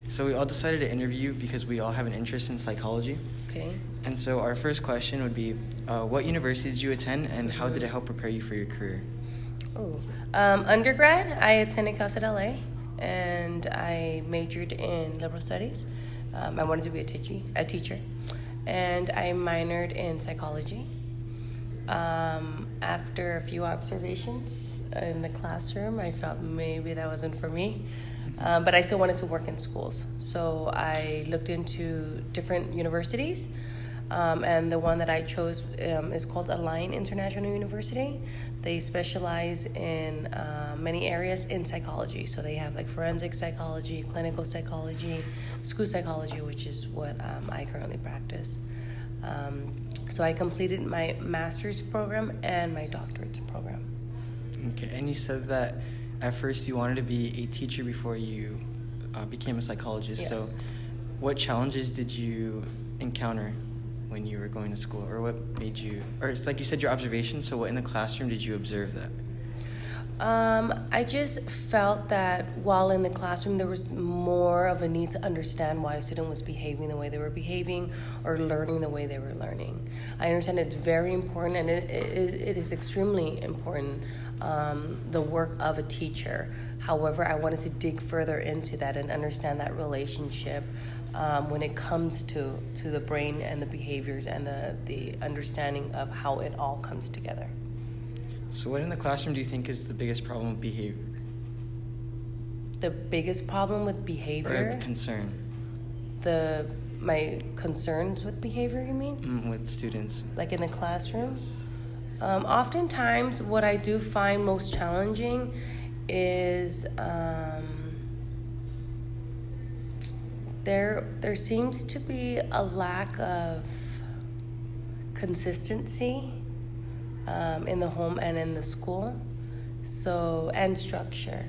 So we all decided to interview because we all have an interest in psychology. Okay. And so our first question would be, what university did you attend and how did it help prepare you for your career? Undergrad, I attended Cal State LA, and I majored in liberal studies. I wanted to be a teacher, and I minored in psychology. After a few observations in the classroom, I felt maybe that wasn't for me. But I still wanted to work in schools. So I looked into different universities, and the one that I chose is called Align International University. They specialize in many areas in psychology. So they have like forensic psychology, clinical psychology, school psychology, which is what I currently practice. So I completed my master's program and my doctorate program. Okay, and you said that at first you wanted to be a teacher before you became a psychologist. Yes. So what challenges did you encounter when you were going to school, or what made you, or it's like you said your observations, so what in the classroom did you observe that? I just felt that while in the classroom there was more of a need to understand why a student was behaving the way they were behaving or learning the way they were learning. I understand it's very important, and it is extremely important, the work of a teacher. However, I wanted to dig further into that and understand that relationship when it comes to the brain and the behaviors and the understanding of how it all comes together. So what in the classroom do you think is the biggest problem with behavior? The biggest problem with behavior? Or concern? My concerns with behavior, you mean? With students. Like in the classroom? Oftentimes, what I do find most challenging is there seems to be a lack of consistency in the home and in the school, and structure.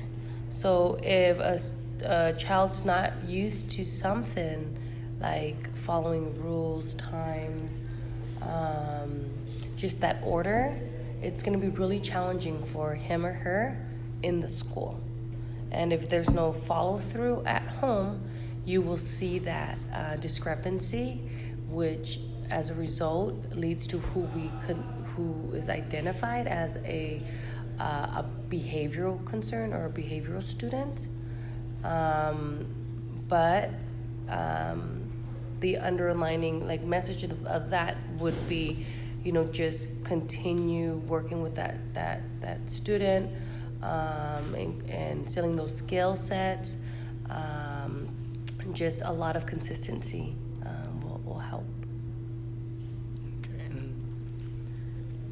So if a child's not used to something like following rules, times, just that order, it's going to be really challenging for him or her in the school. And if there's no follow through at home, you will see that discrepancy, which as a result leads to who is identified as a behavioral concern or a behavioral student. But the underlining message of that would be, just continue working with that student and instilling those skill sets. Just a lot of consistency will help.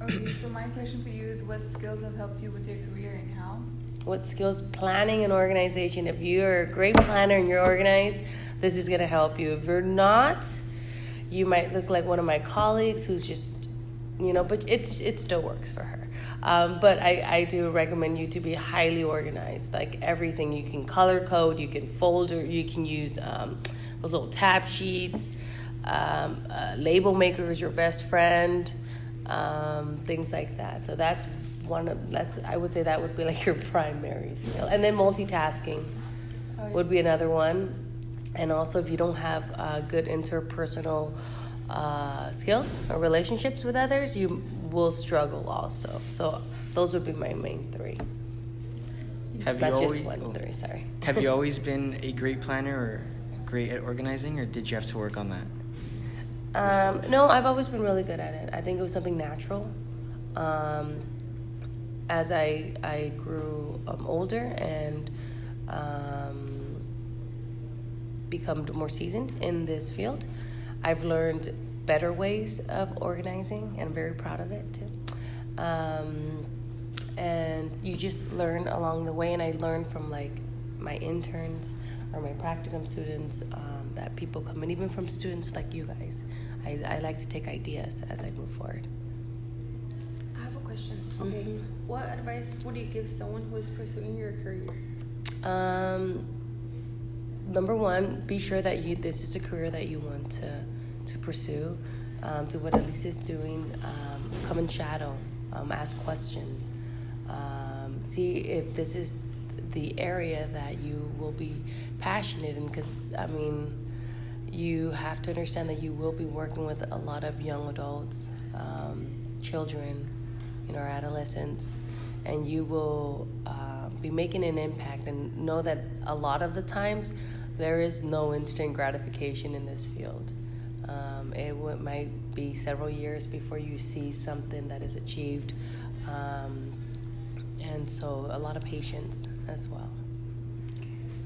Okay, so my question for you is, what skills have helped you with your career and how? What skills? Planning and organization. If you're a great planner and you're organized, this is going to help you. If you're not, you might look like one of my colleagues who's just, but it still works for her. But I do recommend you to be highly organized. Like everything, you can color code, you can folder, you can use those little tab sheets. Label maker is your best friend. Things like that. So I would say that would be like your primary skill. And then multitasking would be another one. And also if you don't have good interpersonal skills or relationships with others, you will struggle also. So those would be my main three. Have you always been a great planner or great at organizing, or did you have to work on that? No, I've always been really good at it. I think it was something natural. As I grew older and become more seasoned in this field, I've learned better ways of organizing, and I'm very proud of it too. And you just learn along the way, and I learned from my interns or my practicum students that people come in, even from students like you guys. I like to take ideas as I move forward. I have a question. Okay. Mm-hmm. What advice would you give someone who is pursuing your career? Number one, be sure that this is a career that you want to pursue. Do what Elise is doing. Come and shadow. Ask questions. See if this is the area that you will be passionate in, because I mean, you have to understand that you will be working with a lot of young adults, children, or adolescents, and you will be making an impact. And know that a lot of the times there is no instant gratification in this field. Might be several years before you see something that is achieved, and so a lot of patience as well.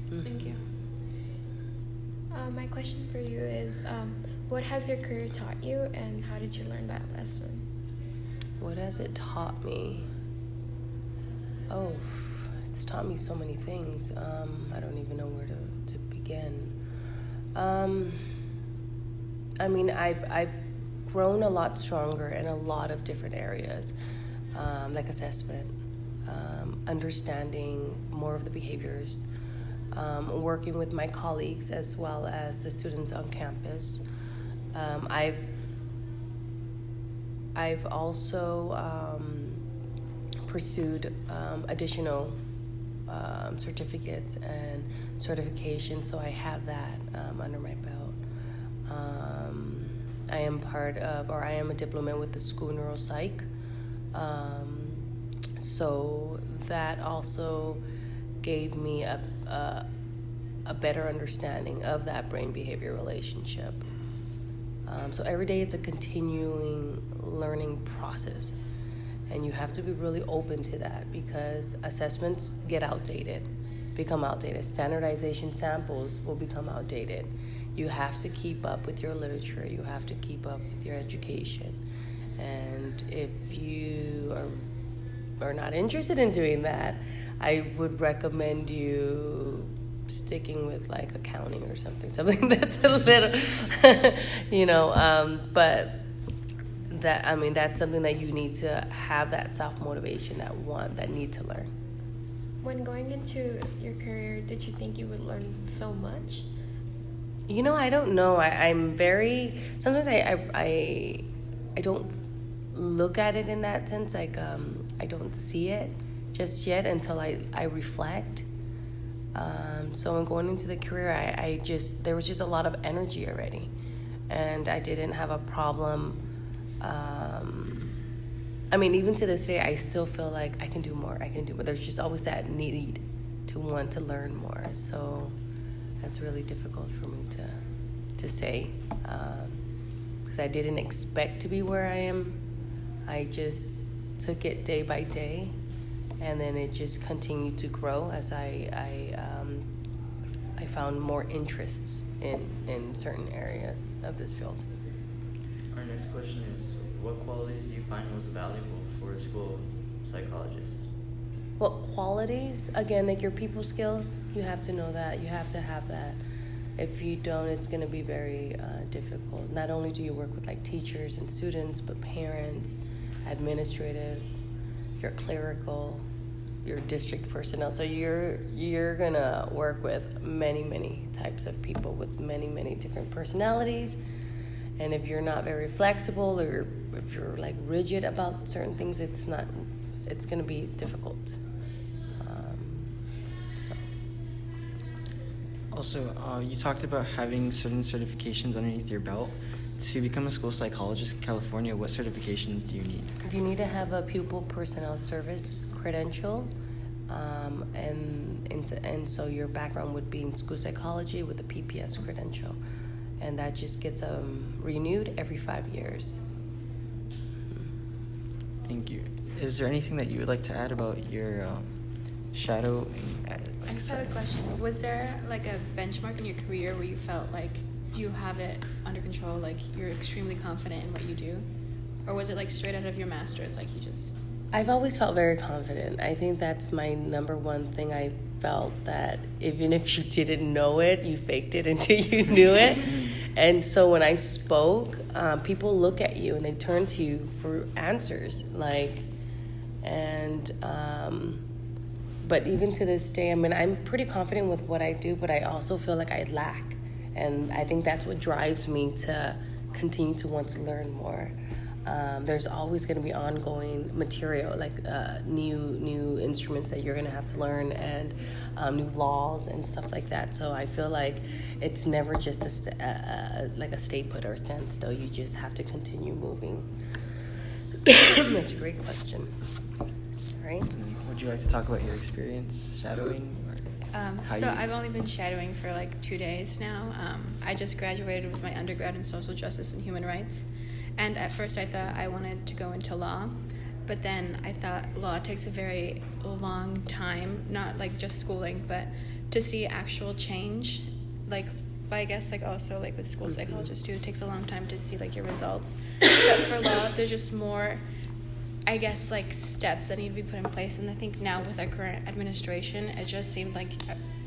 Thank you. My question for you is, what has your career taught you, and how did you learn that lesson? What has it taught me? Oh, it's taught me so many things. I don't even know where to begin. I mean, I've grown a lot stronger in a lot of different areas, like assessment, understanding more of the behaviors, working with my colleagues as well as the students on campus. I've also pursued additional certificates and certifications, so I have that under my belt. I am I am a diplomate with the school neuropsych. So that also gave me a better understanding of that brain behavior relationship. So every day it's a continuing learning process, and you have to be really open to that, because assessments become outdated. Standardization samples will become outdated. You have to keep up with your literature. You have to keep up with your education. And if you are not interested in doing that, I would recommend you sticking with like accounting or something that's a little, but that's something that you need to have, that self-motivation, that need to learn. When going into your career, did you think you would learn so much? I don't know. I'm very, sometimes I don't look at it in that sense. Like, I don't see it just yet until I reflect. So when going into the career, there was just a lot of energy already, and I didn't have a problem. Even to this day, I still feel like I can do more. There's just always that need to want to learn more. So that's really difficult for me to say, because I didn't expect to be where I am. I just took it day by day, and then it just continued to grow as I found more interests in certain areas of this field. Our next question is, what qualities do you find most valuable for a school psychologist? Well, qualities, again, like your people skills, you have to know that. You have to have that. If you don't, it's going to be very difficult. Not only do you work with like teachers and students, but parents, administrative, your clerical, your district personnel. So you're going to work with many types of people with many different personalities. And if you're not very flexible, or if you're like rigid about certain things, it's going to be difficult. Also, you talked about having certain certifications underneath your belt. To become a school psychologist in California, what certifications do you need? You need to have a pupil personnel service credential, and so your background would be in school psychology with a PPS credential, and that just gets renewed every 5 years. Thank you. Is there anything that you would like to add about your shadowing I just have a question. Was there like a benchmark in your career where you felt like you have it under control, like you're extremely confident in what you do? Or was it like straight out of your master's, like you just... I've always felt very confident. I think that's my number one thing. I felt that even if you didn't know it, you faked it until you knew it. And so when I spoke, people look at you and they turn to you for answers. But even to this day, I'm pretty confident with what I do, but I also feel like I lack. And I think that's what drives me to continue to want to learn more. There's always going to be ongoing material, like new instruments that you're going to have to learn, and new laws and stuff like that. So I feel like it's never just like a stay put or a standstill. You just have to continue moving. That's a great question. All right. Would you like to talk about your experience shadowing? I've only been shadowing for like 2 days now. I just graduated with my undergrad in social justice and human rights. And at first I thought I wanted to go into law, but then I thought law takes a very long time, not like just schooling, but to see actual change. Like, but I guess like also like with school psychologists too, it takes a long time to see like your results. But for law, there's just more, I guess, like steps that need to be put in place. And I think now with our current administration, it just seemed like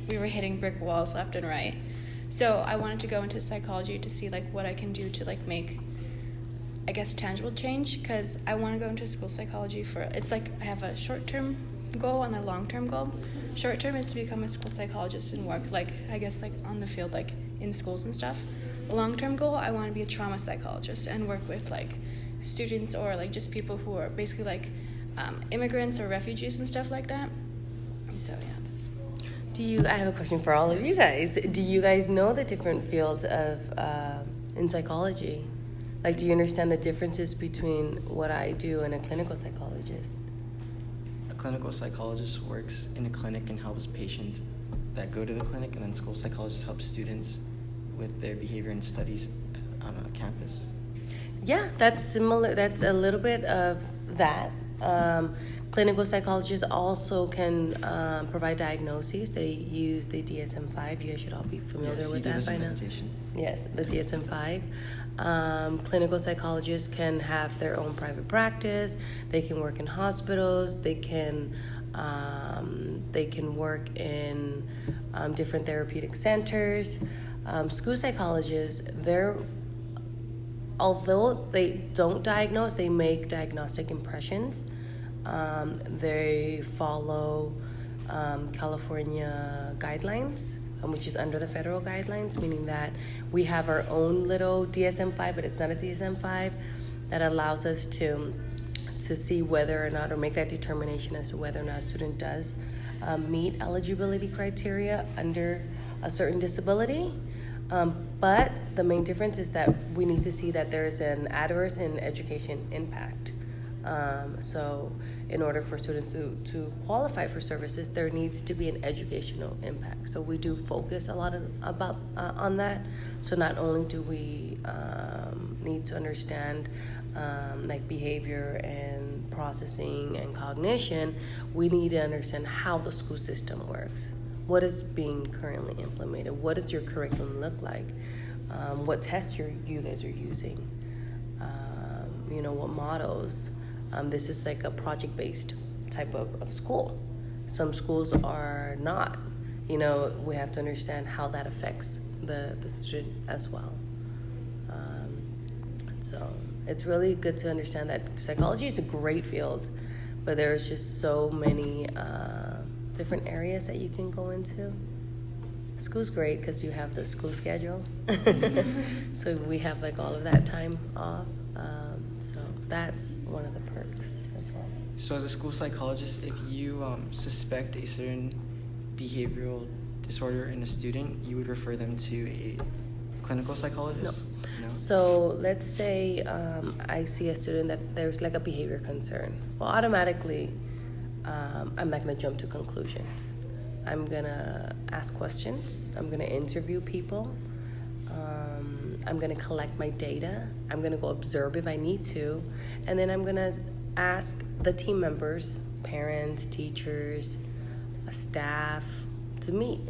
we were hitting brick walls left and right. So I wanted to go into psychology to see like what I can do to like make, I guess, tangible change, because I want to go into school psychology for, it's like I have a short-term goal and a long-term goal. Short-term is to become a school psychologist and work like, I guess, like on the field, like in schools and stuff. A long-term goal, I want to be a trauma psychologist and work with like students or like just people who are basically like immigrants or refugees and stuff like that. So yeah, that's. I have a question for all of you guys. Do you guys know the different fields of in psychology? Like, do you understand the differences between what I do and a clinical psychologist? A clinical psychologist works in a clinic and helps patients that go to the clinic, and then school psychologists help students with their behavior and studies on a campus. Yeah, that's similar. That's a little bit of that. Clinical psychologists also can provide diagnoses. They use the DSM-5. You guys should all be familiar with that by now. Yes, the DSM-5. Clinical psychologists can have their own private practice. They can work in hospitals. They can work in different therapeutic centers. School psychologists, although they don't diagnose, they make diagnostic impressions. They follow California guidelines, which is under the federal guidelines, meaning that we have our own little DSM-5, but it's not a DSM-5, that allows us to see whether or not, or make that determination as to whether or not a student does meet eligibility criteria under a certain disability. But the main difference is that we need to see that there's an adverse in education impact. So in order for students to qualify for services, there needs to be an educational impact. So we do focus a lot on that. So not only do we need to understand like behavior and processing and cognition, we need to understand how the school system works. What is being currently implemented? What does your curriculum look like? What tests you guys are using? What models? This is like a project-based type of school. Some schools are not. We have to understand how that affects the student as well. So it's really good to understand that psychology is a great field, but there's just so many different areas that you can go into. School's great because you have the school schedule. So we have like all of that time off. So that's one of the perks as well. So as a school psychologist, if you suspect a certain behavioral disorder in a student, you would refer them to a clinical psychologist? No? So let's say I see a student that there's like a behavior concern. Well, automatically, I'm not going to jump to conclusions. I'm going to ask questions. I'm going to interview people. I'm going to collect my data. I'm going to go observe if I need to. And then I'm going to ask the team members, parents, teachers, staff, to meet.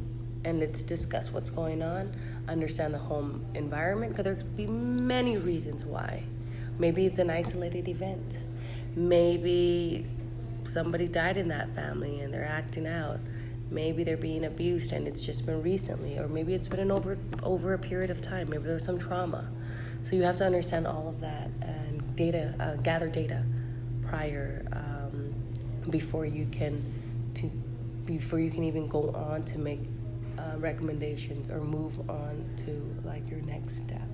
And let's discuss what's going on, understand the home environment, because there could be many reasons why. Maybe it's an isolated event. Maybe somebody died in that family and they're acting out. Maybe they're being abused and it's just been recently, or maybe it's been over a period of time. Maybe there was some trauma. So you have to understand all of that and gather data prior before you can even go on to make recommendations or move on to like your next step.